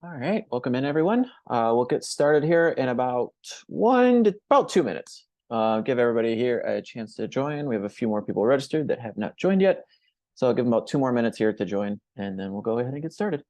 All right, welcome in everyone. We'll get started here in about 2 minutes. Give everybody here a chance to join. We have a few more people registered that have not joined yet. So I'll give them about 2 more minutes here to join, and then we'll go ahead and get started.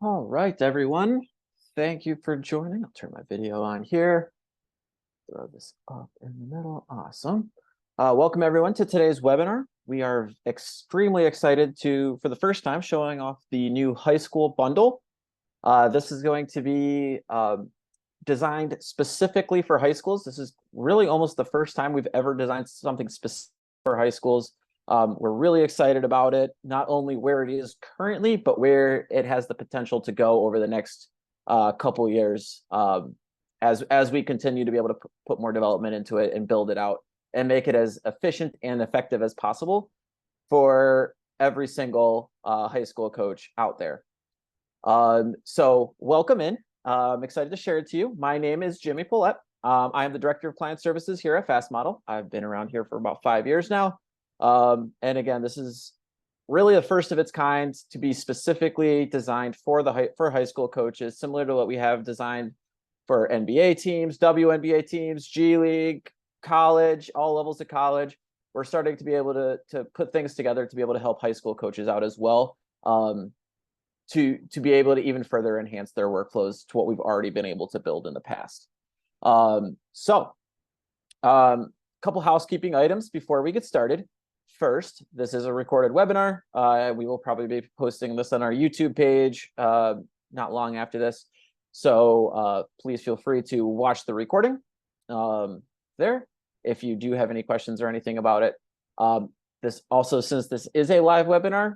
All right, everyone. Thank you for joining. I'll turn my video on here. Throw this up in the middle. Awesome. Welcome everyone to today's webinar. We are extremely excited for the first time, showing off the new high school bundle. This is going to be designed specifically for high schools. This is really almost the first time we've ever designed something specific for high schools. We're really excited about it, not only where it is currently, but where it has the potential to go over the next couple years, as we continue to be able to put more development into it and build it out and make it as efficient and effective as possible for every single high school coach out there. So welcome in. I'm excited to share it to you. My name is Jimmy Paulette. I am the Director of Client Services here at FastModel. I've been around here for about 5 years now. And again, this is really the first of its kind to be specifically designed for high school coaches, similar to what we have designed for NBA teams, WNBA teams, G League, college, all levels of college. We're starting to be able to put things together to be able to help high school coaches out as well, to be able to even further enhance their workflows to what we've already been able to build in the past. Couple housekeeping items before we get started. First, this is a recorded webinar. We will probably be posting this on our YouTube page not long after this. So please feel free to watch the recording there. If you do have any questions or anything about it. This also, since this is a live webinar,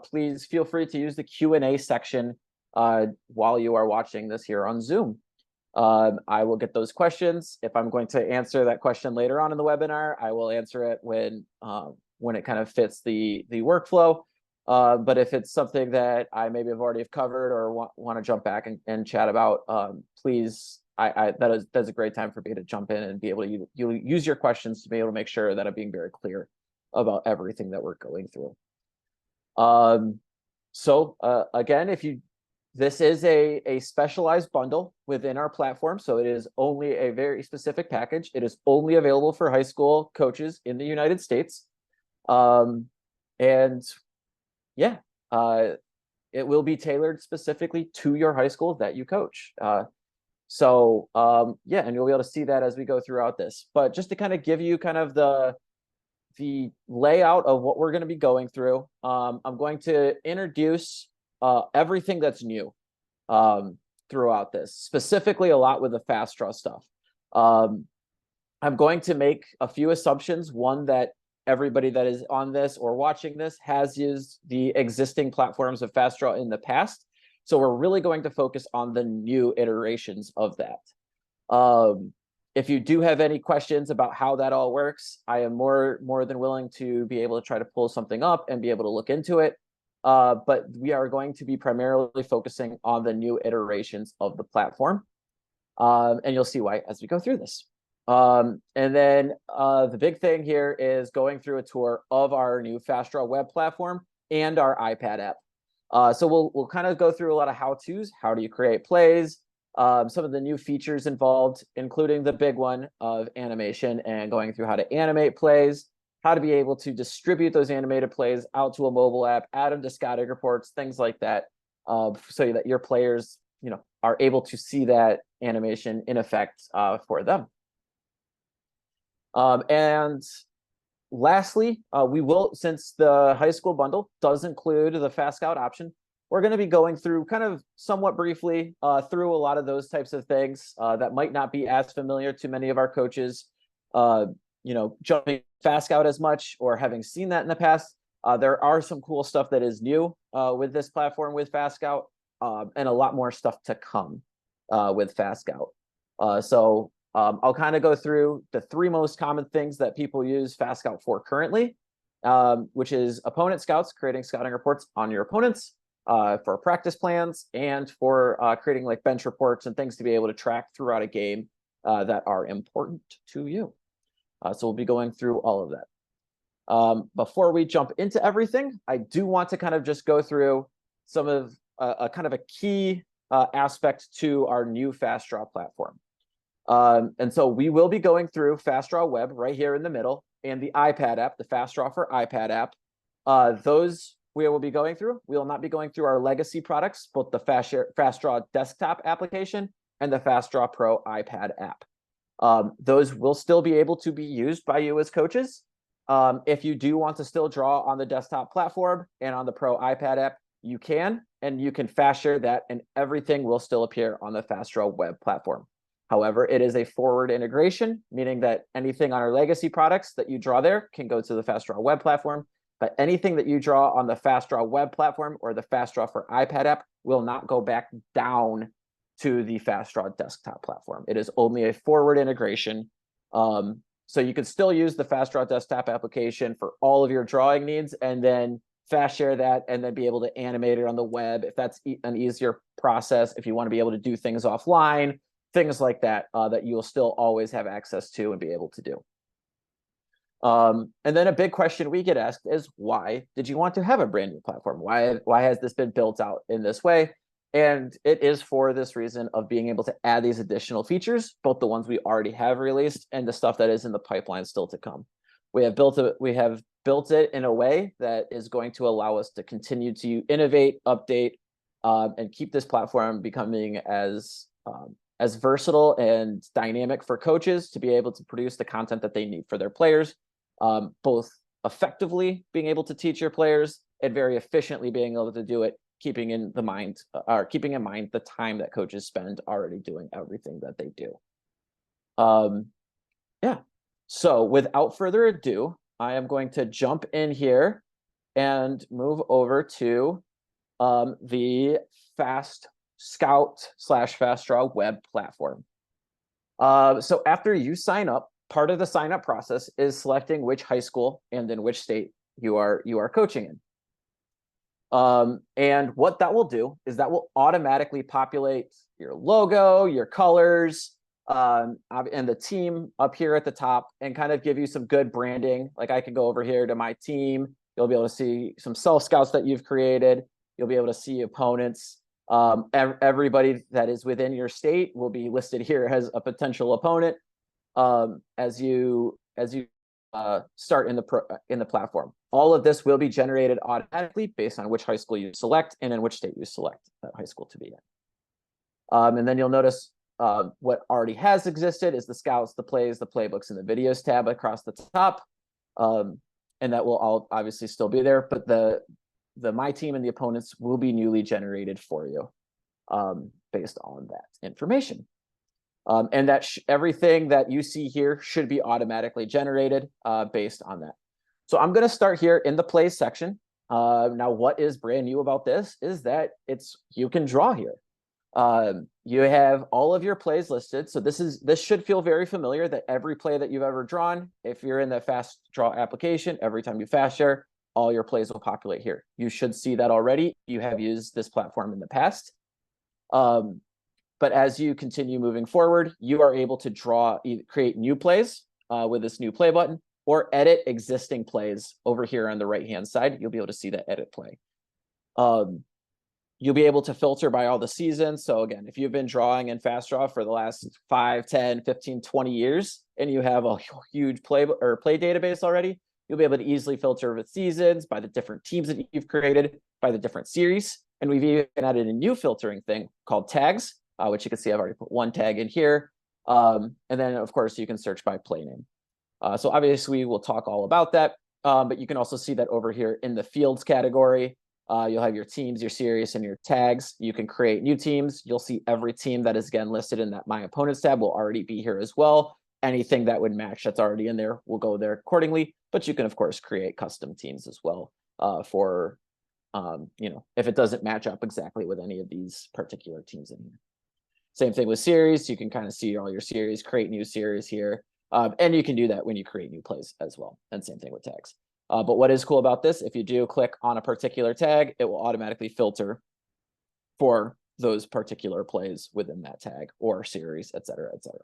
please feel free to use the Q&A section while you are watching this here on Zoom. I will get those questions. If I'm going to answer that question later on in the webinar, I will answer it when it kind of fits the workflow. But if it's something that I maybe have already covered or want to jump back and chat about, please, that's a great time for me to jump in and be able to use your questions to be able to make sure that I'm being very clear about everything that we're going through. Again, this is a specialized bundle within our platform, so it is only a very specific package. It is only available for high school coaches in the United States. It will be tailored specifically to your high school that you coach. And you'll be able to see that as we go throughout this. But just to kind of give you kind of the layout of what we're going to be going through, I'm going to introduce everything that's new throughout this, specifically a lot with the FastDraw stuff. I'm going to make a few assumptions. One, that everybody that is on this or watching this has used the existing platforms of FastDraw in the past. So we're really going to focus on the new iterations of that. If you do have any questions about how that all works, I am more than willing to be able to try to pull something up and be able to look into it. But we are going to be primarily focusing on the new iterations of the platform. And you'll see why as we go through this. And then the big thing here is going through a tour of our new FastDraw web platform and our iPad app. So we'll kind of go through a lot of how-tos. How do you create plays? Some of the new features involved, including the big one of animation and going through how to animate plays, how to be able to distribute those animated plays out to a mobile app, add them to scouting reports, things like that, so that your players, are able to see that animation in effect for them. And lastly, we will, since the high school bundle does include the FastScout option, we're going to be going through kind of somewhat briefly through a lot of those types of things that might not be as familiar to many of our coaches, jumping FastScout as much or having seen that in the past. There are some cool stuff that is new with this platform with FastScout, and a lot more stuff to come with FastScout. So I'll kind of go through the 3 most common things that people use FastScout for currently, which is opponent scouts, creating scouting reports on your opponents, for practice plans, and for creating like bench reports and things to be able to track throughout a game that are important to you. So we'll be going through all of that. Before we jump into everything, I do want to kind of just go through some of a kind of a key aspect to our new FastDraw platform. And so we will be going through FastDraw Web right here in the middle, and the iPad app, the FastDraw for iPad app. Those we will be going through. We will not be going through our legacy products, both the FastDraw desktop application and the FastDraw Pro iPad app. Those will still be able to be used by you as coaches. If you do want to still draw on the desktop platform and on the Pro iPad app, you can, and you can fast share that, and everything will still appear on the FastDraw web platform. However, it is a forward integration, meaning that anything on our legacy products that you draw there can go to the FastDraw web platform, but anything that you draw on the FastDraw web platform or the FastDraw for iPad app will not go back down to the FastDraw desktop platform. It is only a forward integration. So you can still use the FastDraw desktop application for all of your drawing needs, and then fast share that and then be able to animate it on the web if that's an easier process. If you want to be able to do things offline, things like that, that you'll still always have access to and be able to do. And then a big question we get asked is, why did you want to have a brand new platform? Why has this been built out in this way? And it is for this reason of being able to add these additional features, both the ones we already have released and the stuff that is in the pipeline still to come. We have built it in a way that is going to allow us to continue to innovate, update, and keep this platform becoming as versatile and dynamic for coaches to be able to produce the content that they need for their players, both effectively being able to teach your players and very efficiently being able to do it, keeping in mind the time that coaches spend already doing everything that they do. Yeah. So without further ado, I am going to jump in here and move over to the FastScout / FastDraw web platform. So after you sign up, part of the sign up process is selecting which high school and in which state you are coaching in. And what that will do is that will automatically populate your logo, your colors, and the team up here at the top, and kind of give you some good branding. Like I can go over here to my team. You'll be able to see some self scouts that you've created. You'll be able to see opponents. Everybody that is within your state will be listed here as a potential opponent as you start in the platform. All of this will be generated automatically based on which high school you select and in which state you select that high school to be in. And then you'll notice what already has existed is the scouts, the plays, the playbooks, and the videos tab across the top. And that will all obviously still be there, but the my team and the opponents will be newly generated for you based on that information. And that everything that you see here should be automatically generated based on that. So I'm going to start here in the plays section. Now, what is brand new about this is that you can draw here. You have all of your plays listed. So this should feel very familiar, that every play that you've ever drawn, if you're in the FastDraw application, every time you fast share, all your plays will populate here. You should see that already. You have used this platform in the past. But as you continue moving forward, you are able to create new plays with this new play button, or edit existing plays over here on the right-hand side. You'll be able to see that edit play. You'll be able to filter by all the seasons. So again, if you've been drawing in FastDraw for the last 5, 10, 15, 20 years, and you have a huge play database already, you'll be able to easily filter with seasons, by the different teams that you've created, by the different series. And we've even added a new filtering thing called tags, which you can see I've already put one tag in here. And then, of course, you can search by play name. So obviously, we'll talk all about that. But you can also see that over here in the fields category, you'll have your teams, your series, and your tags. You can create new teams. You'll see every team that is, again, listed in that My Opponents tab will already be here as well. Anything that would match that's already in there will go there accordingly. But you can, of course, create custom teams as well for, if it doesn't match up exactly with any of these particular teams in here. Same thing with series. You can kind of see all your series, create new series here. And you can do that when you create new plays as well. And same thing with tags. But what is cool about this, if you do click on a particular tag, it will automatically filter for those particular plays within that tag or series, et cetera, et cetera.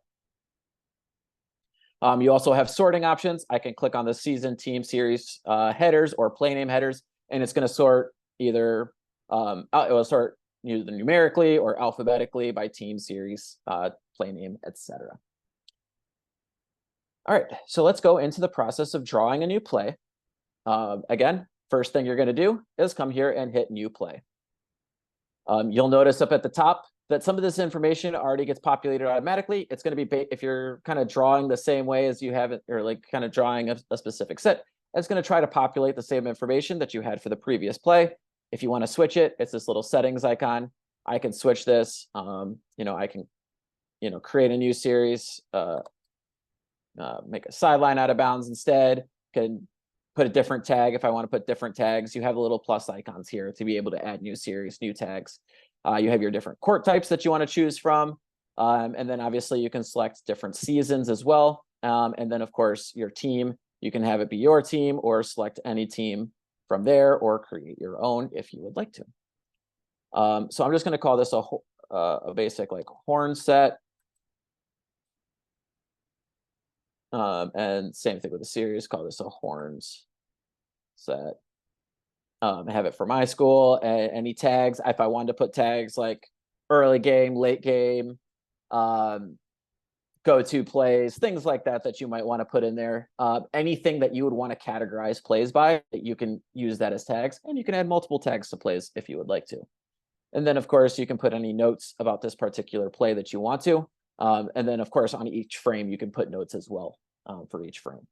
You also have sorting options. I can click on the season, team, series headers or play name headers, and it's going to sort either, it will sort either numerically or alphabetically by team, series, play name, etc. All right, so let's go into the process of drawing a new play. Again, first thing you're going to do is come here and hit new play. You'll notice up at the top that some of this information already gets populated automatically. It's going to be, if you're kind of drawing the same way as you have it, or like kind of drawing a specific set, it's going to try to populate the same information that you had for the previous play. If you want to switch it, it's this little settings icon. I can switch this. I can, create a new series, make a sideline out of bounds instead, can put a different tag if I want to put different tags. You have the little plus icons here to be able to add new series, new tags. You have your different court types that you want to choose from. And then obviously you can select different seasons as well. And then of course your team, you can have it be your team or select any team from there or create your own if you would like to. So I'm just going to call this a basic like horn set. And same thing with the series, call this a horns set. Have it for my school. Any tags, if I wanted to put tags like early game, late game, go-to plays, things like that you might want to put in there. Anything that you would want to categorize plays by, you can use that as tags, and you can add multiple tags to plays if you would like to. And then, of course, you can put any notes about this particular play that you want to. And then, of course, on each frame, you can put notes as well for each frame.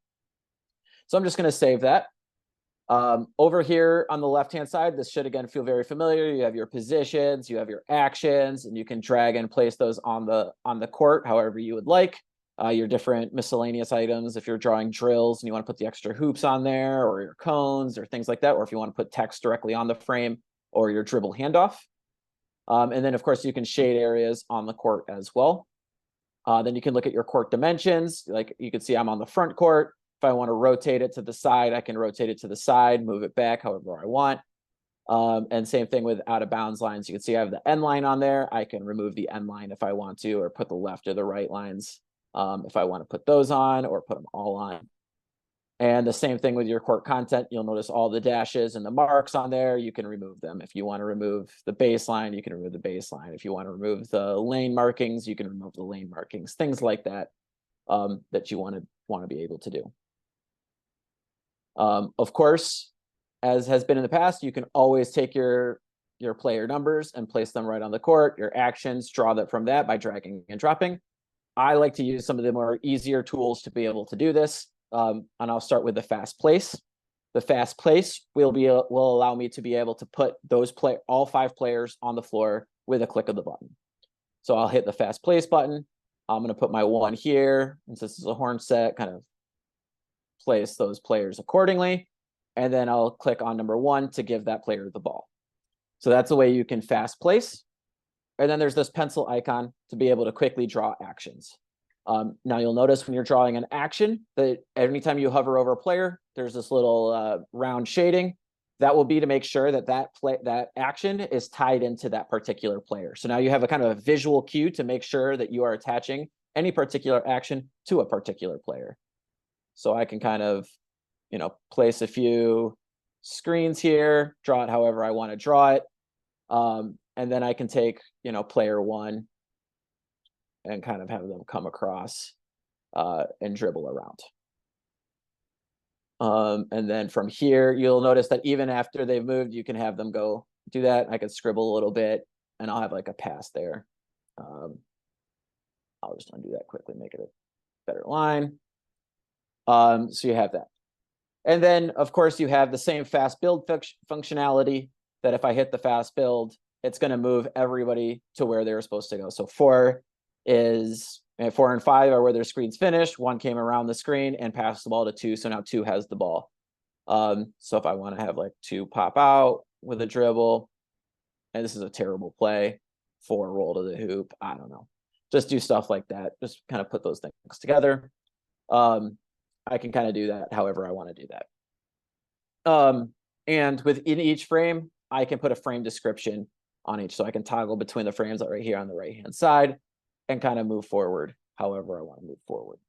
So I'm just going to save that. Over here on the left-hand side, this should, again, feel very familiar. You have your positions, you have your actions, and you can drag and place those on the court however you would like. Your different miscellaneous items, if you're drawing drills and you want to put the extra hoops on there, or your cones or things like that, or if you want to put text directly on the frame, or your dribble handoff. And then, of course, you can shade areas on the court as well. Then you can look at your court dimensions. Like you can see I'm on the front court. If I want to rotate it to the side, I can rotate it to the side, move it back however I want. And same thing with out of bounds lines. You can see I have the end line on there. I can remove the end line if I want to, or put the left or the right lines if I want to put those on, or put them all on. And the same thing with your court content. You'll notice all the dashes and the marks on there. You can remove them. If you want to remove the baseline, you can remove the baseline. If you want to remove the lane markings, you can remove the lane markings. Things like that that you want to be able to do. Of course, as has been in the past, you can always take your player numbers and place them right on the court. Your actions, draw that from that by dragging and dropping. I like to use some of the more easier tools to be able to do this. And I'll start with the fast place. The fast place will allow me to be able to put all 5 players on the floor with a click of the button. So I'll hit the fast place button. I'm going to put my 1 here. Since this is a horn set, kind of place those players accordingly. And then I'll click on number 1 to give that player the ball. So that's the way you can fast place. And then there's this pencil icon to be able to quickly draw actions. Now you'll notice when you're drawing an action that anytime you hover over a player, there's this little round shading. That will be to make sure that that action is tied into that particular player. So now you have a kind of a visual cue to make sure that you are attaching any particular action to a particular player. So I can kind of, place a few screens here, draw it however I want to draw it. And then I can take, player 1 and kind of have them come across and dribble around. And then from here, you'll notice that even after they've moved, you can have them go do that. I could scribble a little bit and I'll have like a pass there. I'll just undo that quickly, make it a better line. So you have that. And then, of course, you have the same fast build functionality that if I hit the fast build, it's going to move everybody to where they're supposed to go. So 4 and 5 are where their screen's finished. 1 came around the screen and passed the ball to 2. So now 2 has the ball. So if I want to have like 2 pop out with a dribble, and this is a terrible play, 4 roll to the hoop. I don't know. Just do stuff like that. Just kind of put those things together. I can kind of do that however I want to do that. And within each frame, I can put a frame description on each. So I can toggle between the frames right here on the right-hand side and kind of move forward however I want to move forward.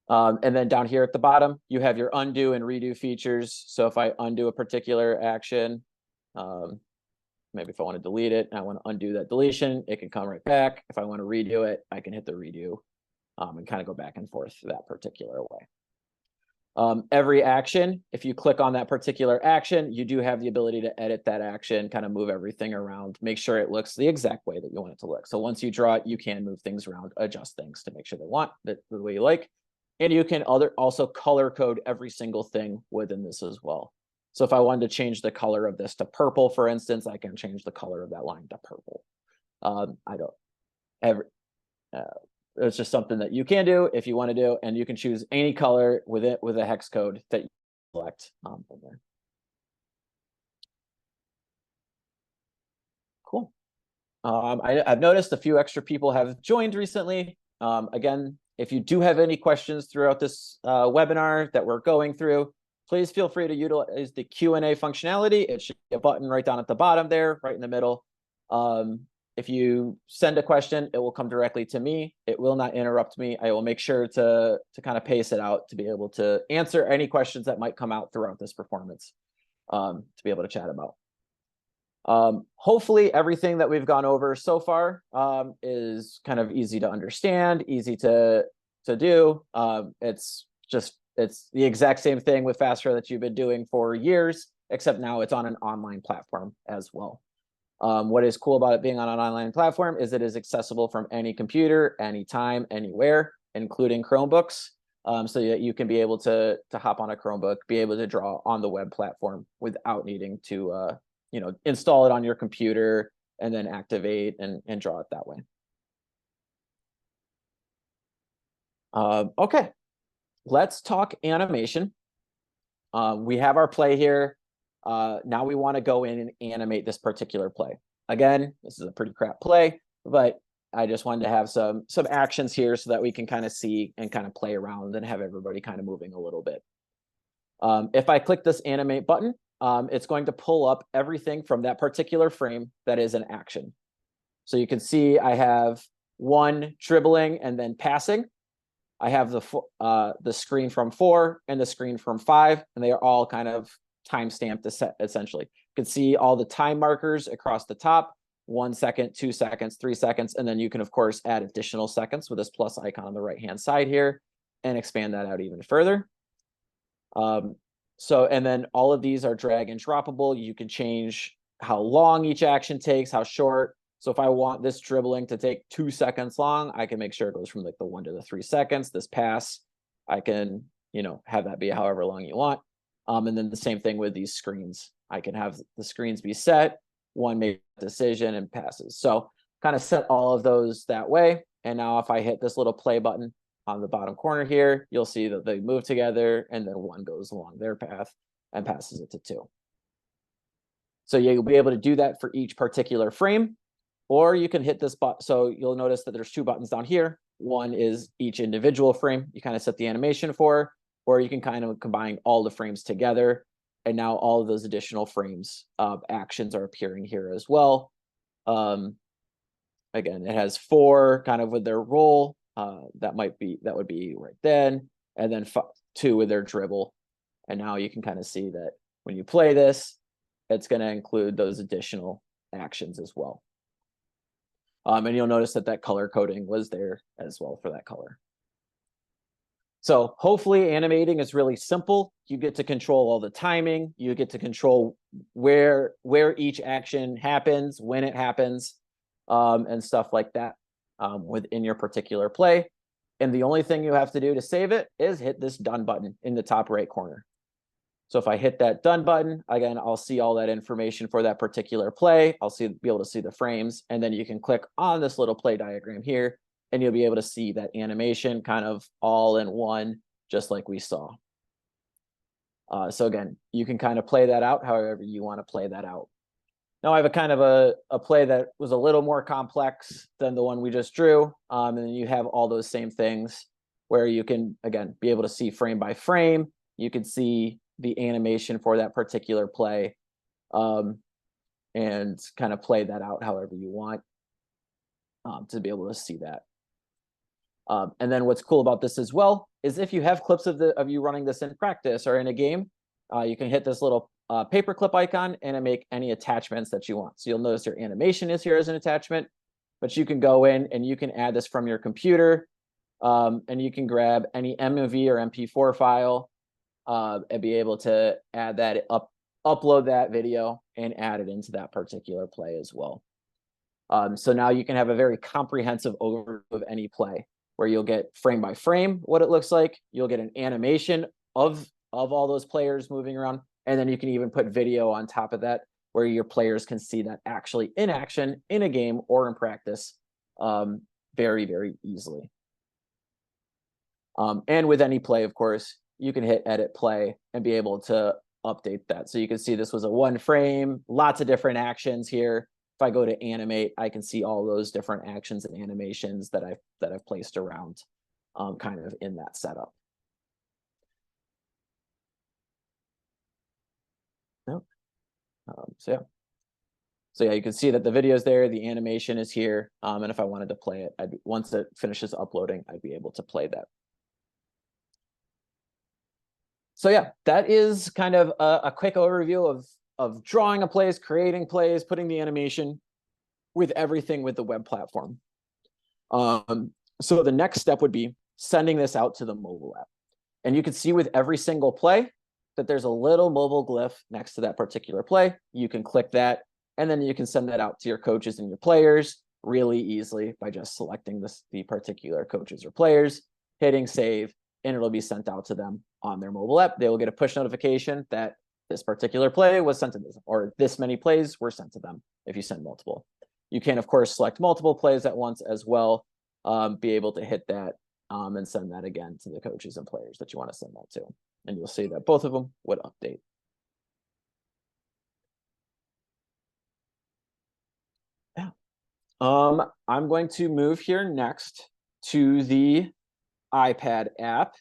And then down here at the bottom, you have your undo and redo features. So if I undo a particular action, maybe if I want to delete it and I want to undo that deletion, it can come right back. If I want to redo it, I can hit the redo and kind of go back and forth that particular way. Every action, if you click on that particular action, you do have the ability to edit that action, kind of move everything around, make sure it looks the exact way that you want it to look. So once you draw it, you can move things around, adjust things to make sure they want the way you like. And you can also color code every single thing within this as well. So if I wanted to change the color of this to purple, for instance, I can change the color of that line to purple. It's just something that you can do if you want to do, and you can choose any color with a hex code that you select in there. Cool. I've noticed a few extra people have joined recently. Again, if you do have any questions throughout this webinar that we're going through, please feel free to utilize the Q&A functionality. It should be a button right down at the bottom there, right in the middle. If you send a question, it will come directly to me. It will not interrupt me. I will make sure to kind of pace it out to be able to answer any questions that might come out throughout this performance to be able to chat about. Hopefully everything that we've gone over so far is kind of easy to understand, easy to do. It's the exact same thing with FastDraw that you've been doing for years, except now it's on an online platform as well. What is cool about it being on an online platform is it is accessible from any computer, anytime, anywhere, including Chromebooks. So that you can be able to hop on a Chromebook, be able to draw on the web platform without needing to install it on your computer and then activate and draw it that way. Okay, let's talk animation. We have our play here. Now we want to go in and animate this particular play. Again, this is a pretty crap play, but I just wanted to have some actions here so that we can kind of see and kind of play around and have everybody kind of moving a little bit. If I click this animate button, it's going to pull up everything from that particular frame that is an action. So you can see I have 1 dribbling and then passing. I have the screen from 4 and the screen from 5, and they are all kind of time-stamped essentially. You can see all the time markers across the top, 1 second, 2 seconds, 3 seconds, and then you can, of course, add additional seconds with this plus icon on the right-hand side here and expand that out even further. And then all of these are drag and droppable. You can change how long each action takes, how short. So if I want this dribbling to take 2 seconds long, I can make sure it goes from like the 1 to the 3 seconds. This pass, I can, have that be however long you want. And then the same thing with these screens. I can have the screens be set, 1 make a decision and passes. So kind of set all of those that way. And now if I hit this little play button on the bottom corner here, you'll see that they move together and then one goes along their path and passes it to two. So you'll be able to do that for each particular frame, or you can hit this button. So you'll notice that there's two buttons down here. One is each individual frame you kind of set the animation for, or you can kind of combine all the frames together. And now all of those additional frames of actions are appearing here as well. Again, it has 4 kind of with their roll. That would be right then, and then 2 with their dribble. And now you can kind of see that when you play this, it's going to include those additional actions as well. And you'll notice that that color coding was there as well for that color. So hopefully animating is really simple. You get to control all the timing. You get to control where each action happens, when it happens, and stuff like that within your particular play. And the only thing you have to do to save it is hit this done button in the top right corner. So if I hit that done button, again, I'll see all that information for that particular play. I'll be able to see the frames, and then you can click on this little play diagram here, and you'll be able to see that animation kind of all in one, just like we saw. So again, you can kind of play that out however you want to play that out. Now I have a kind of a play that was a little more complex than the one we just drew. And then you have all those same things where you can, again, be able to see frame by frame. You can see the animation for that particular play, and kind of play that out however you want, to be able to see that. And then what's cool about this as well is if you have clips of you running this in practice or in a game, you can hit this little paperclip icon and make any attachments that you want. So you'll notice your animation is here as an attachment, but you can go in and you can add this from your computer, and you can grab any MOV or MP4 file, and be able to add that upload that video and add it into that particular play as well. So now you can have a very comprehensive overview of any play where you'll get frame by frame what it looks like. You'll get an animation of all those players moving around. And then you can even put video on top of that where your players can see that actually in action in a game or in practice, very, very easily. And with any play, of course, you can hit edit play and be able to update that. So you can see this was a 1 frame, lots of different actions here. If I go to animate, I can see all those different actions and animations that I've placed around, kind of in that setup. So yeah, you can see that the video is there, the animation is here, and if I wanted to play it, once it finishes uploading, I'd be able to play that. So yeah, that is kind of a quick overview of drawing a plays, creating plays, putting the animation with everything with the web platform. So the next step would be sending this out to the mobile app. And you can see with every single play that there's a little mobile glyph next to that particular play. You can click that, and then you can send that out to your coaches and your players really easily by just selecting the particular coaches or players, hitting save, and it'll be sent out to them on their mobile app. They will get a push notification that this particular play was sent to them, or this many plays were sent to them if you send multiple. You can, of course, select multiple plays at once as well, be able to hit that and send that again to the coaches and players that you want to send that to. And you'll see that both of them would update. Yeah. I'm going to move here next to the iPad app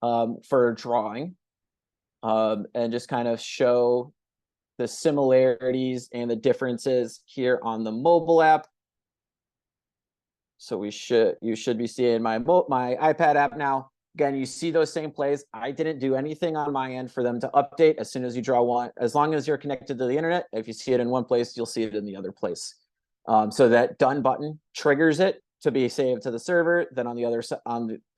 for drawing, and just kind of show the similarities and the differences here on the mobile app. So you should be seeing my iPad app now. Again, you see those same plays. I didn't do anything on my end for them to update. As soon as you draw one, as long as you're connected to the internet, if you see it in one place, you'll see it in the other place. So that done button triggers it to be saved to the server. Then on the other side,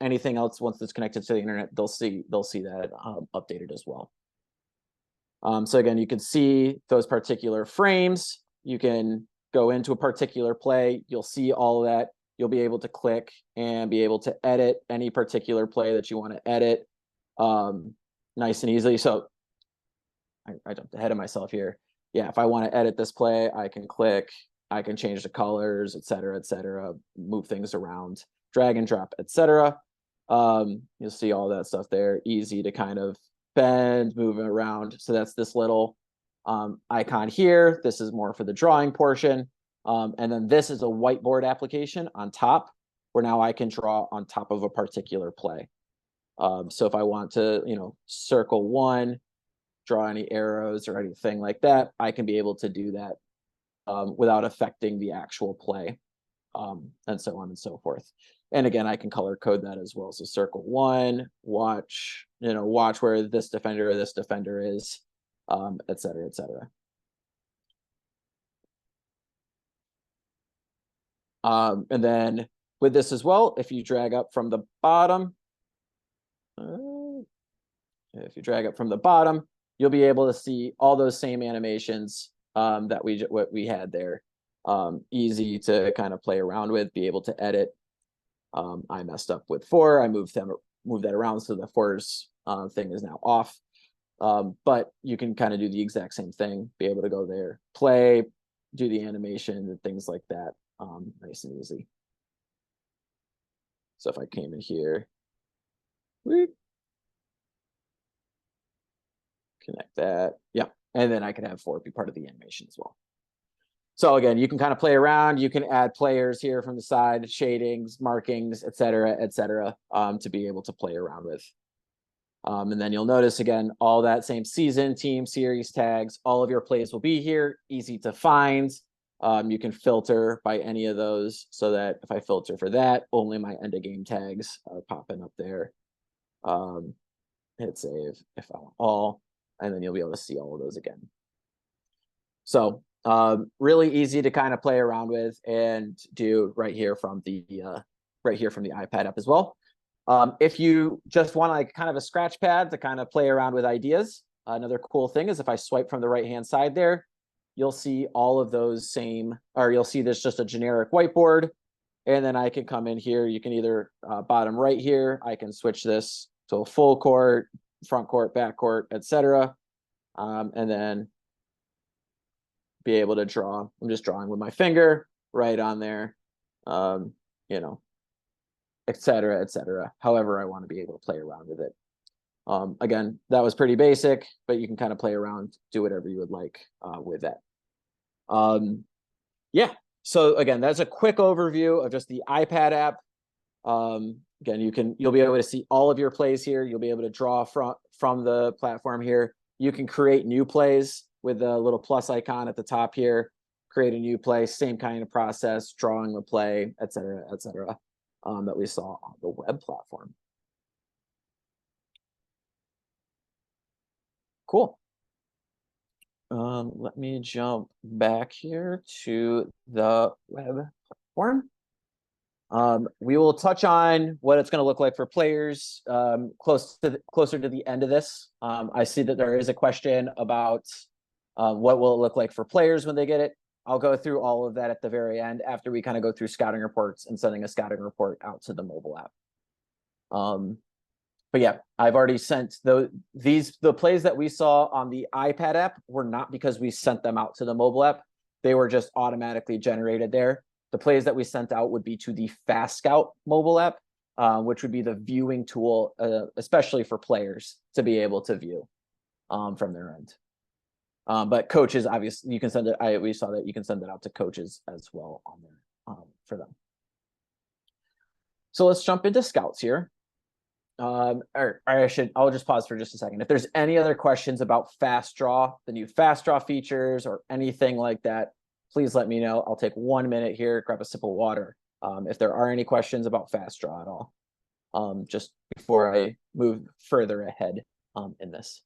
anything else, once it's connected to the internet, they'll see that updated as well. So again, you can see those particular frames. You can go into a particular play. You'll see all of that. You'll be able to click and be able to edit any particular play that you want to edit, nice and easily. So I jumped ahead of myself here. Yeah, if I want to edit this play, I can click I can change the colors, et cetera, move things around, drag and drop, etc. You'll see all that stuff there. Easy to kind of bend, move it around. So that's this little icon here. This is more for the drawing portion. And then this is a whiteboard application on top, where now I can draw on top of a particular play. So if I want to, circle one, draw any arrows or anything like that, I can be able to do that without affecting the actual play, and so on and so forth. And again, I can color code that as well. So circle one, watch where this defender or this defender is, et cetera, et cetera. And then with this as well, if you drag up from the bottom, you'll be able to see all those same animations that we had there. Easy to kind of play around with, be able to edit. I messed up with 4. I moved that around, so the 4's thing is now off. But you can kind of do the exact same thing, be able to go there, play, do the animation and things like that, nice and easy. So if I came in here, connect that, yeah, and then I can have 4 be part of the animation as well. So again, you can kind of play around. You can add players here from the side, shadings, markings, et cetera, to be able to play around with. And then you'll notice, again, all that same season, team, series tags, all of your plays will be here, easy to find. You can filter by any of those, so that if I filter for that, only my end of game tags are popping up there. Hit save if I want all, and then you'll be able to see all of those again. So really easy to kind of play around with and do right here from the iPad app as well. If you just want like kind of a scratch pad to kind of play around with ideas, another cool thing is if I swipe from the right hand side there, you'll see all of those same, or you'll see this just a generic whiteboard, and then I can come in here. You can either bottom right here, I can switch this to a full court, front court, back court, etc. And then be able to draw. I'm just drawing with my finger right on there, et cetera, however I want to be able to play around with it. Again, that was pretty basic, but you can kind of play around, do whatever you would like with that. Yeah, so again, that's a quick overview of just the iPad app. Again, you'll be able to see all of your plays here. You'll be able to draw from the platform here. You can create new plays with the little plus icon at the top here. Create a new play, same kind of process, drawing the play, et cetera, that we saw on the web platform. Cool. Let me jump back here to the web platform. We will touch on what it's going to look like for players closer to the end of this. I see that there is a question about what will it look like for players when they get it. I'll go through all of that at the very end, after we kind of go through scouting reports and sending a scouting report out to the mobile app. But yeah, I've already sent the plays that we saw on the iPad app were not because we sent them out to the mobile app. They were just automatically generated there. The plays that we sent out would be to the FastScout mobile app, which would be the viewing tool, especially for players to be able to view from their end. But coaches, obviously, you can send it. We saw that you can send it out to coaches as well on there for them. So let's jump into scouts here. I'll just pause for just a second. If there's any other questions about FastDraw, the new FastDraw features, or anything like that, please let me know. I'll take 1 minute here, grab a sip of water. If there are any questions about FastDraw at all, just before I move further ahead in this.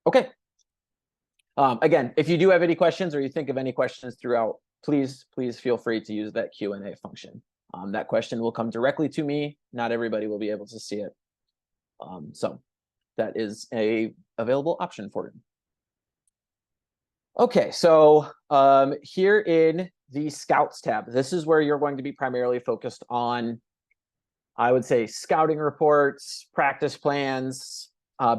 Okay. Again, if you do have any questions or you think of any questions throughout, please feel free to use that Q&A function. That question will come directly to me. Not everybody will be able to see it. So that is a available option for you. Okay, so here in the Scouts tab, this is where you're going to be primarily focused on, I would say, scouting reports, practice plans,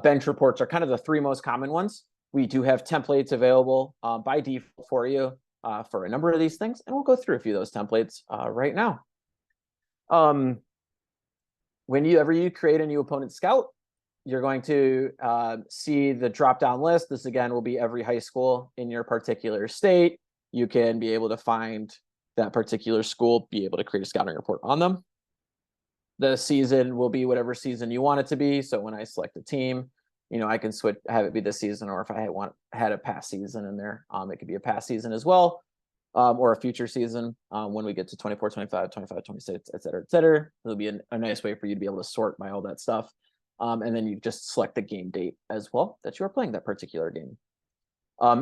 bench reports are kind of the three most common ones. We do have templates available by default for you for a number of these things, and we'll go through a few of those templates right now. Whenever you create a new opponent scout, you're going to see the drop-down list. This, again, will be every high school in your particular state. You can be able to find that particular school, be able to create a scouting report on them. The season will be whatever season you want it to be. So when I select a team, I can have it be this season, or if I had a past season in there, it could be a past season as well, or a future season when we get to 24, 25, 25, 26, et cetera, et cetera. It'll be a nice way for you to be able to sort by all that stuff. And then you just select the game date as well that you are playing that particular game.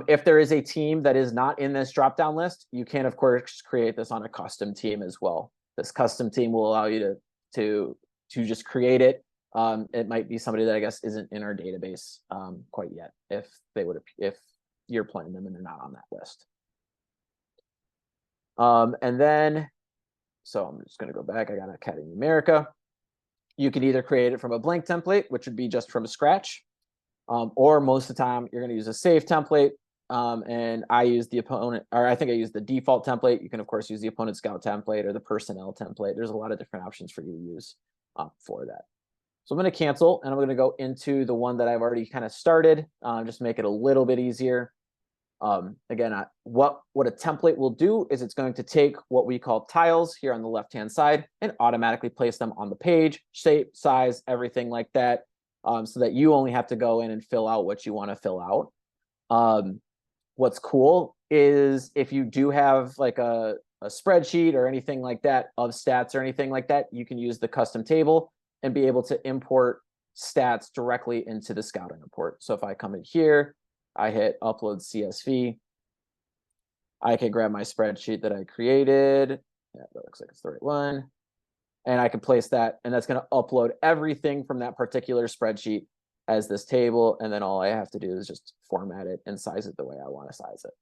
If there is a team that is not in this drop-down list, you can, of course, create this on a custom team as well. This custom team will allow you to just create it. It might be somebody that I guess isn't in our database quite yet, if you're playing them and they're not on that list. And then, so I'm just going to go back. I got Academy America. You can either create it from a blank template, which would be just from scratch, or most of the time you're going to use a save template. And I use the opponent, or I think I use the default template. You can, of course, use the opponent scout template or the personnel template. There's a lot of different options for you to use for that. So I'm going to cancel, and I'm going to go into the one that I've already kind of started, just make it a little bit easier. Again, what a template will do is it's going to take what we call tiles here on the left-hand side and automatically place them on the page, shape, size, everything like that, so that you only have to go in and fill out what you want to fill out. What's cool is if you do have like a spreadsheet or anything like that of stats or anything like that, you can use the custom table and be able to import stats directly into the scouting report. So if I come in here, I hit upload CSV, I can grab my spreadsheet that I created. Yeah, that looks like it's the right one. And I can place that, and that's going to upload everything from that particular spreadsheet as this table. And then all I have to do is just format it and size it the way I want to size it.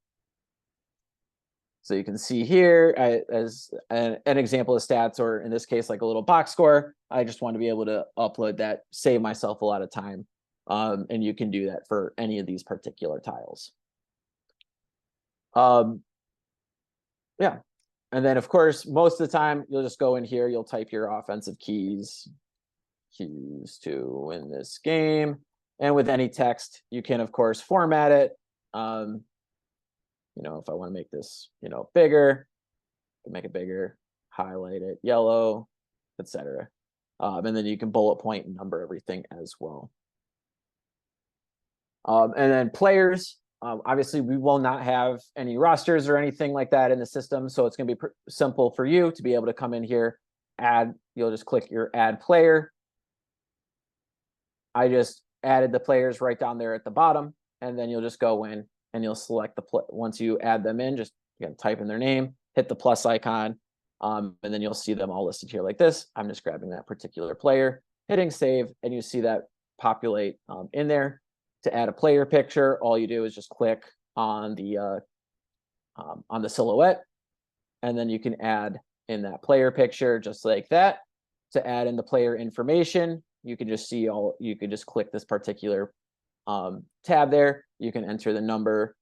So you can see here as an example of stats, or in this case, like a little box score. I just want to be able to upload that, save myself a lot of time. And you can do that for any of these particular tiles. Yeah. And then, of course, most of the time, you'll just go in here, you'll type your offensive keys to win this game. And with any text, you can, of course, format it. If I want to make this, bigger, I can make it bigger, highlight it yellow, etc. And then you can bullet point and number everything as well. And then players, obviously we will not have any rosters or anything like that in the system. So it's going to be simple for you to be able to come in here, you'll just click your add player. I just added the players right down there at the bottom, and then you'll just go in and you'll select once you add them in, just type in their name, hit the plus icon, and then you'll see them all listed here like this. I'm just grabbing that particular player, hitting save, and you see that populate in there. To add a player picture, all you do is just click on the silhouette, and then you can add in that player picture just like that. To add in the player information, you can just see you can just click this particular tab there. You can enter the number,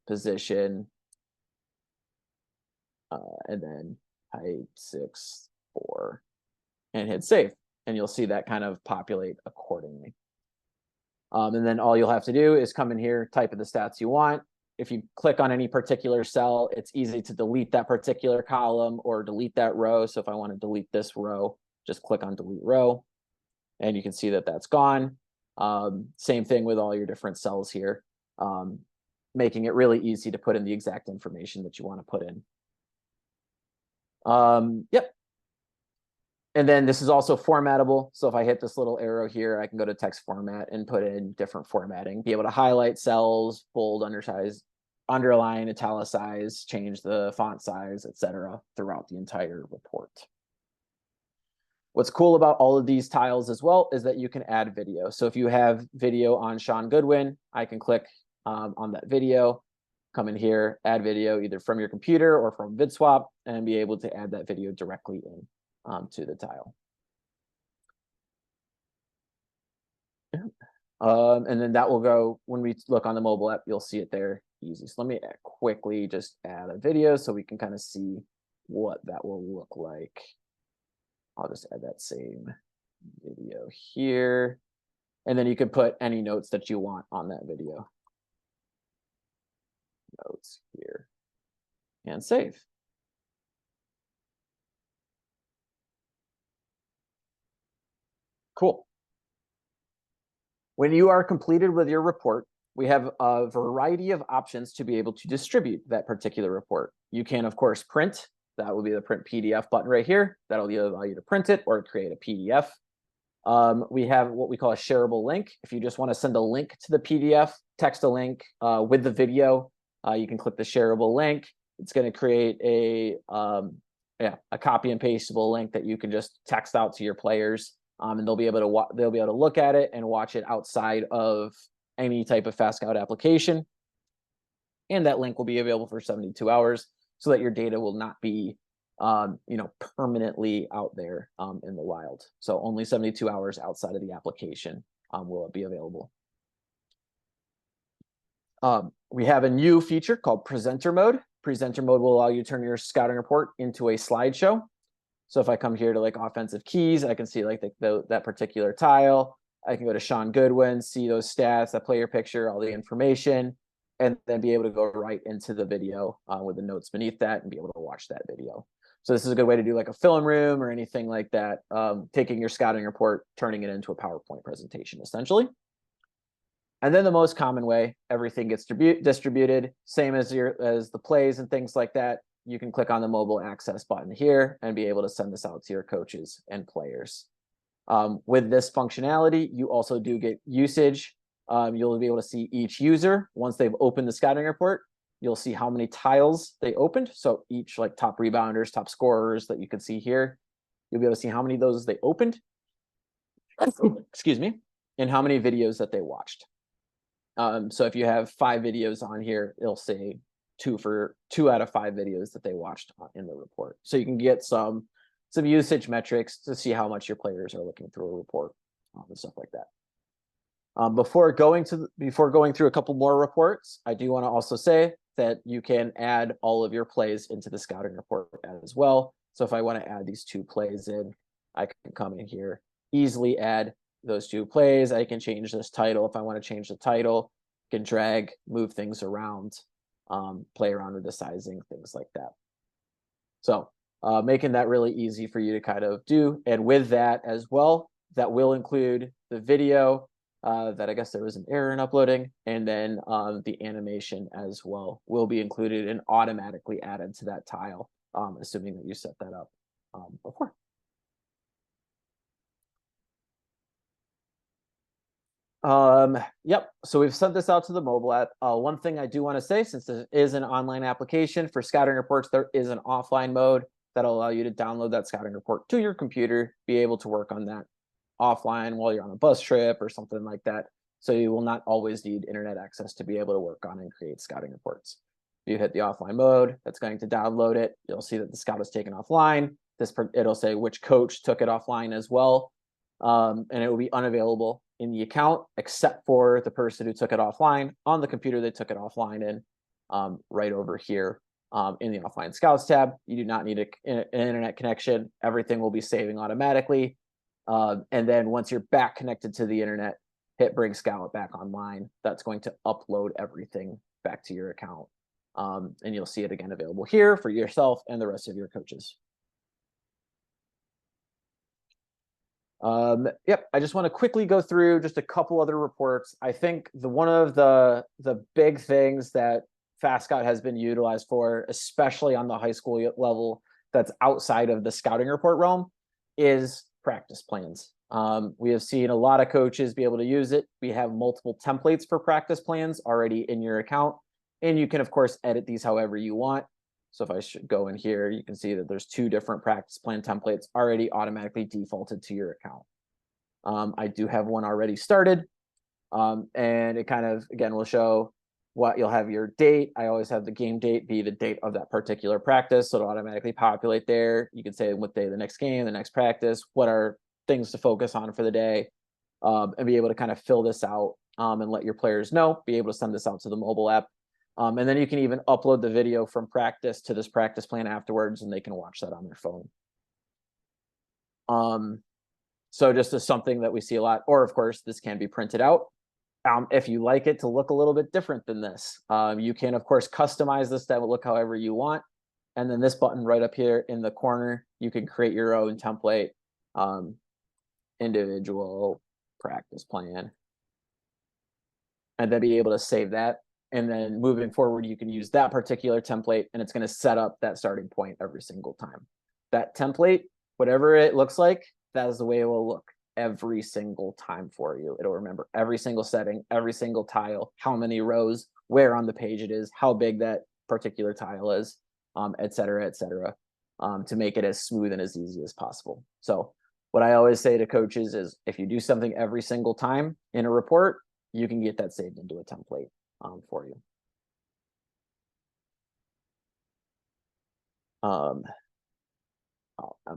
position, and then height 6'4", and hit save, and you'll see that kind of populate accordingly. And then all you'll have to do is come in here, type in the stats you want. If you click on any particular cell, it's easy to delete that particular column or delete that row. So if I want to delete this row, just click on delete row, and you can see that that's gone. Same thing with all your different cells here, making it really easy to put in the exact information that you want to put in. Yep. And then this is also formatable. So if I hit this little arrow here, I can go to text format and put in different formatting, be able to highlight cells, bold, undersize, underline, italicize, change the font size, etc. throughout the entire report. What's cool about all of these tiles as well is that you can add video. So if you have video on Sean Goodwin, I can click on that video, come in here, add video either from your computer or from VidSwap, and be able to add that video directly in to the tile. And then that will go, when we look on the mobile app, you'll see it there easy. So let me quickly just add a video so we can kind of see what that will look like. I'll just add that same video here. And then you can put any notes that you want on that video. Notes here. And save. Cool. When you are completed with your report, we have a variety of options to be able to distribute that particular report. You can, of course, print. That will be the print PDF button right here. That'll either allow you to print it or create a PDF. We have what we call a shareable link. If you just want to send a link to the PDF, text a link with the video, you can click the shareable link. It's going to create a copy and pastable link that you can just text out to your players, and they'll be able to look at it and watch it outside of any type of FastScout application. And that link will be available for 72 hours so that your data will not be permanently out there in the wild. So only 72 hours outside of the application will it be available. We have a new feature called presenter mode. Presenter mode will allow you to turn your scouting report into a slideshow. So if I come here to like offensive keys, I can see like that particular tile. I can go to Sean Goodwin, see those stats, that player picture, all the information, and then be able to go right into the video with the notes beneath that and be able to watch that video. So this is a good way to do like a film room or anything like that, taking your scouting report, turning it into a PowerPoint presentation, essentially. And then the most common way everything gets distributed, same as the plays and things like that, you can click on the mobile access button here and be able to send this out to your coaches and players. With this functionality, you also do get usage. You'll be able to see each user once they've opened the scouting report. You'll see how many tiles they opened. So each like top rebounders, top scorers that you can see here, you'll be able to see how many of those they opened, excuse me, and how many videos that they watched. So if you have 5 videos on here, it'll say 2 out of 5 videos that they watched in the report. So you can get some usage metrics to see how much your players are looking through a report and stuff like that. Before going through a couple more reports, I do want to also say that you can add all of your plays into the scouting report as well. So if I want to add these 2 plays in, I can come in here, easily add those 2 plays. I can change this title if I want to change the title. I can drag, move things around, play around with the sizing, things like that. So making that really easy for you to kind of do. And with that as well, that will include the video that I guess there was an error in uploading, and then the animation as well will be included and automatically added to that tile, assuming that you set that up before. Yep. So we've sent this out to the mobile app. One thing I do want to say, since this is an online application for scouting reports, there is an offline mode that'll allow you to download that scouting report to your computer, be able to work on that offline while you're on a bus trip or something like that. So you will not always need internet access to be able to work on and create scouting reports. If you hit the offline mode, that's going to download it. You'll see that the scout is taken offline. It'll say which coach took it offline as well. And it will be unavailable in the account, except for the person who took it offline on the computer they took it offline in, right over here in the offline scouts tab. You do not need an internet connection. Everything will be saving automatically. And then once you're back connected to the internet, hit bring scout back online. That's going to upload everything back to your account. And you'll see it again available here for yourself and the rest of your coaches. Yep, I just want to quickly go through just a couple other reports. I think one of the big things that FastScout has been utilized for, especially on the high school level, that's outside of the scouting report realm, is practice plans. We have seen a lot of coaches be able to use it. We have multiple templates for practice plans already in your account, and you can of course edit these however you want. So if I should go in here, you can see that there's 2 different practice plan templates already automatically defaulted to your account. I do have one already started, and it kind of, again, will show what you'll have your date. I always have the game date be the date of that particular practice, so it'll automatically populate there. You can say what day the next game, the next practice, what are things to focus on for the day. and be able to kind of fill this out and let your players know, be able to send this out to the mobile app. And then you can even upload the video from practice to this practice plan afterwards, and they can watch that on their phone. So just as something that we see a lot, or of course, this can be printed out. If you like it to look a little bit different than this, you can, of course, customize this to look however you want. And then this button right up here in the corner, you can create your own template, individual practice plan, and then be able to save that. And then moving forward, you can use that particular template, and it's going to set up that starting point every single time. That template, whatever it looks like, that is the way it will look every single time for you. It'll remember every single setting, every single tile, how many rows, where on the page it is, how big that particular tile is, et cetera, to make it as smooth and as easy as possible. So what I always say to coaches is, if you do something every single time in a report, you can get that saved into a template for you. I'm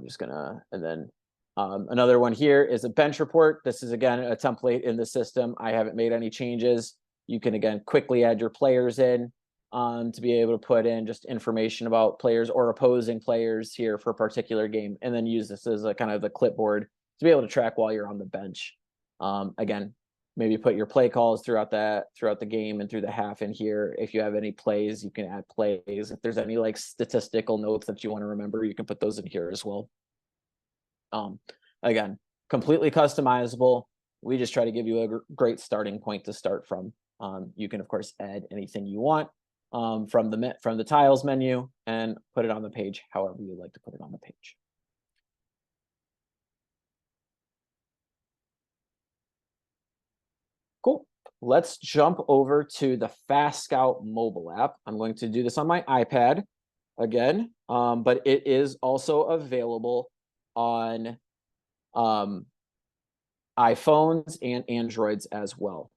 just gonna, and then another one here is a bench report. This is, again, a template in the system. I haven't made any changes. You can, again, quickly add your players in to be able to put in just information about players or opposing players here for a particular game, and then use this as a kind of the clipboard to be able to track while you're on the bench. Again, maybe put your play calls throughout the game and through the half in here. If you have any plays, you can add plays. If there's any like statistical notes that you want to remember, you can put those in here as well. Again, completely customizable. We just try to give you a great starting point to start from. You can, of course, add anything you want from the tiles menu and put it on the page however you'd like to put it on the page. Cool. Let's jump over to the FastScout mobile app. I'm going to do this on my iPad again, but it is also available on iPhones and Androids as well.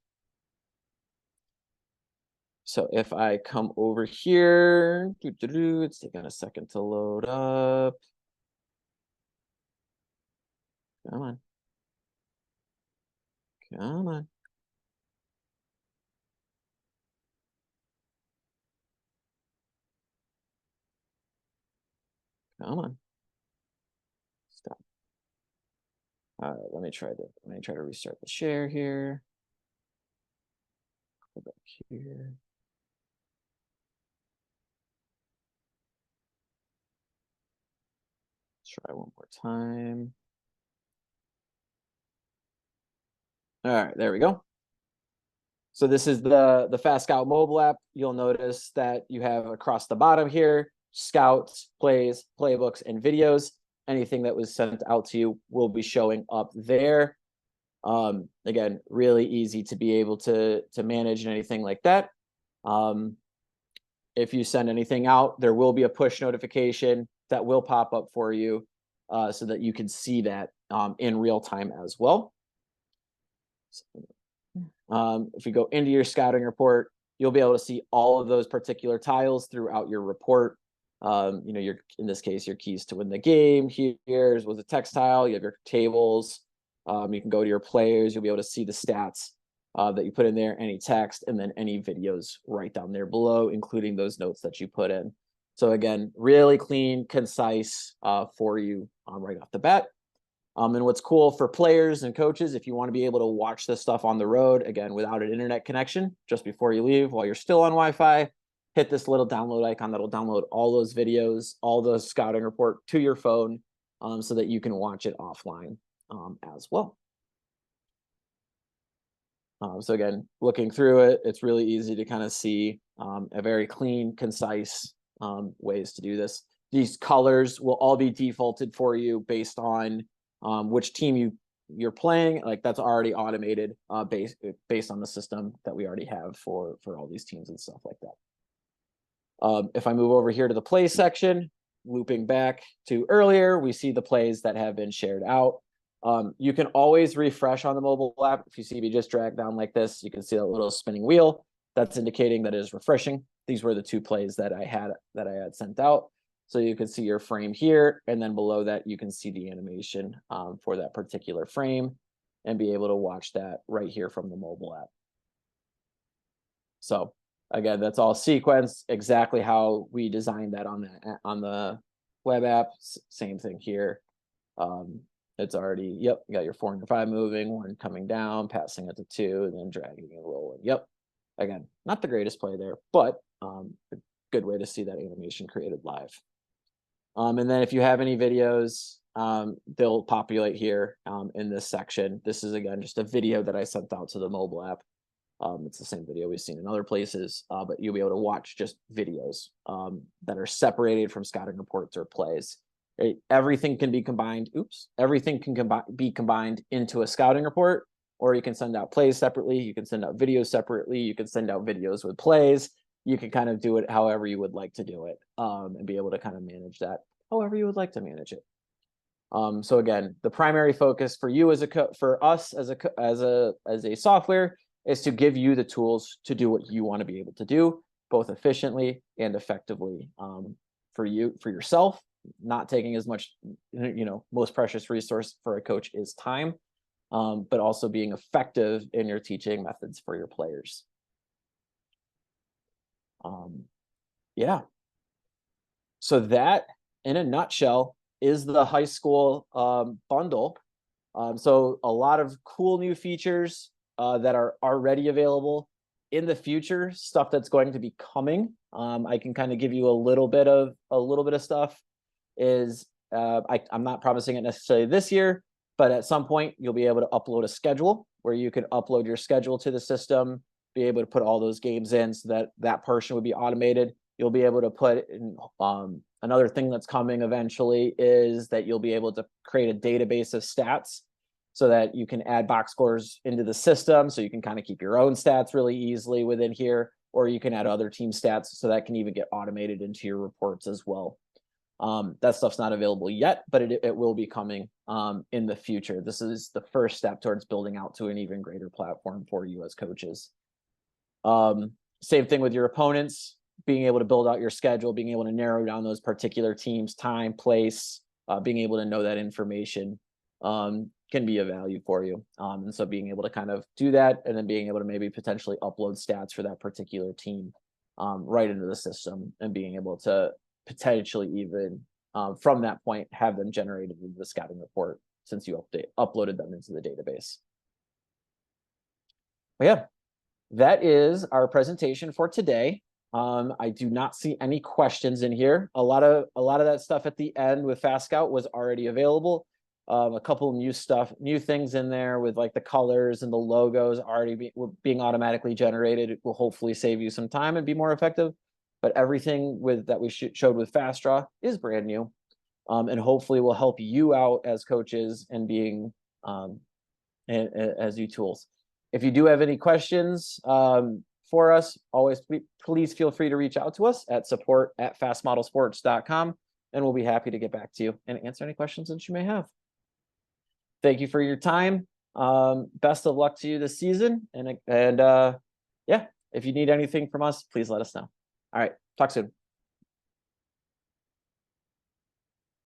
So if I come over here, it's taking a second to load up. Come on. Come on. Come on. Stop. All right, let me try to restart the share here. Go back here. Try one more time. All right, there we go. So this is the FastScout mobile app. You'll notice that you have across the bottom here, scouts, plays, playbooks, and videos. Anything that was sent out to you will be showing up there. Again, really easy to be able to manage and anything like that. If you send anything out, there will be a push notification that will pop up for you so that you can see that in real time as well. If you go into your scouting report, you'll be able to see all of those particular tiles throughout your report. You know, in this case, your keys to win the game. Here's was a text tile. You have your tables. You can go to your players. You'll be able to see the stats that you put in there, any text, and then any videos right down there below, including those notes that you put in. So again, really clean, concise for you right off the bat. And what's cool for players and coaches, if you want to be able to watch this stuff on the road, again, without an internet connection, just before you leave, while you're still on Wi-Fi, hit this little download icon that'll download all those videos, all the scouting report to your phone so that you can watch it offline as well. So again, looking through it, it's really easy to kind of see a very clean, concise ways to do this. These colors will all be defaulted for you based on which team you're playing. Like that's already automated based on the system that we already have for all these teams and stuff like that. If I move over here to the play section, looping back to earlier, we see the plays that have been shared out. You can always refresh on the mobile app. If you see me just drag down like this, you can see that little spinning wheel. That's indicating that it is refreshing. These were the two plays that I had sent out. So you can see your frame here, and then below that, you can see the animation for that particular frame. and be able to watch that right here from the mobile app. So again, that's all sequenced exactly how we designed that on the web app. Same thing here. It's already, yep, you got your 4 and your 5 moving, 1 coming down, passing it to 2, and then dragging and rolling. Yep. Again, not the greatest play there, but a good way to see that animation created live. And then if you have any videos, they'll populate here in this section. This is, again, just a video that I sent out to the mobile app. It's the same video we've seen in other places, but you'll be able to watch just videos that are separated from scouting reports or plays. Right? Everything can be combined. Everything can be combined into a scouting report, or you can send out plays separately. You can send out videos separately. You can send out videos with plays. You can kind of do it however you would like to do it, and be able to kind of manage that however you would like to manage it. So again, the primary focus for you for us as a software is to give you the tools to do what you want to be able to do, both efficiently and effectively, for yourself. Not taking as much, most precious resource for a coach is time, but also being effective in your teaching methods for your players. Yeah. So that, in a nutshell, is the high school bundle. So a lot of cool new features that are already available. In the future, stuff that's going to be coming. I can kind of give you a little bit of stuff. I'm not promising it necessarily this year, but at some point you'll be able to upload a schedule where you can upload your schedule to the system, be able to put all those games in so that portion would be automated. You'll be able to put in, another thing that's coming eventually is that you'll be able to create a database of stats so that you can add box scores into the system. So you can kind of keep your own stats really easily within here, or you can add other team stats so that can even get automated into your reports as well. That stuff's not available yet, but it will be coming in the future. This is the first step towards building out to an even greater platform for you as coaches. Same thing with your opponents, being able to build out your schedule, being able to narrow down those particular teams, time, place, being able to know that information can be of value for you. And so being able to kind of do that, and then being able to maybe potentially upload stats for that particular team right into the system, and being able to potentially even from that point have them generated in the scouting report since you uploaded them into the database. But yeah, that is our presentation for today. I do not see any questions in here. A lot of that stuff at the end with FastScout was already available. A couple of new things in there with like the colors and the logos already being automatically generated. It will hopefully save you some time and be more effective. But everything that we showed with FastDraw is brand new, and hopefully will help you out as coaches and being as new tools. If you do have any questions for us, please feel free to reach out to us at support@fastmodelsports.com, and we'll be happy to get back to you and answer any questions that you may have. Thank you for your time. Best of luck to you this season, and yeah, if you need anything from us, please let us know. All right, talk soon.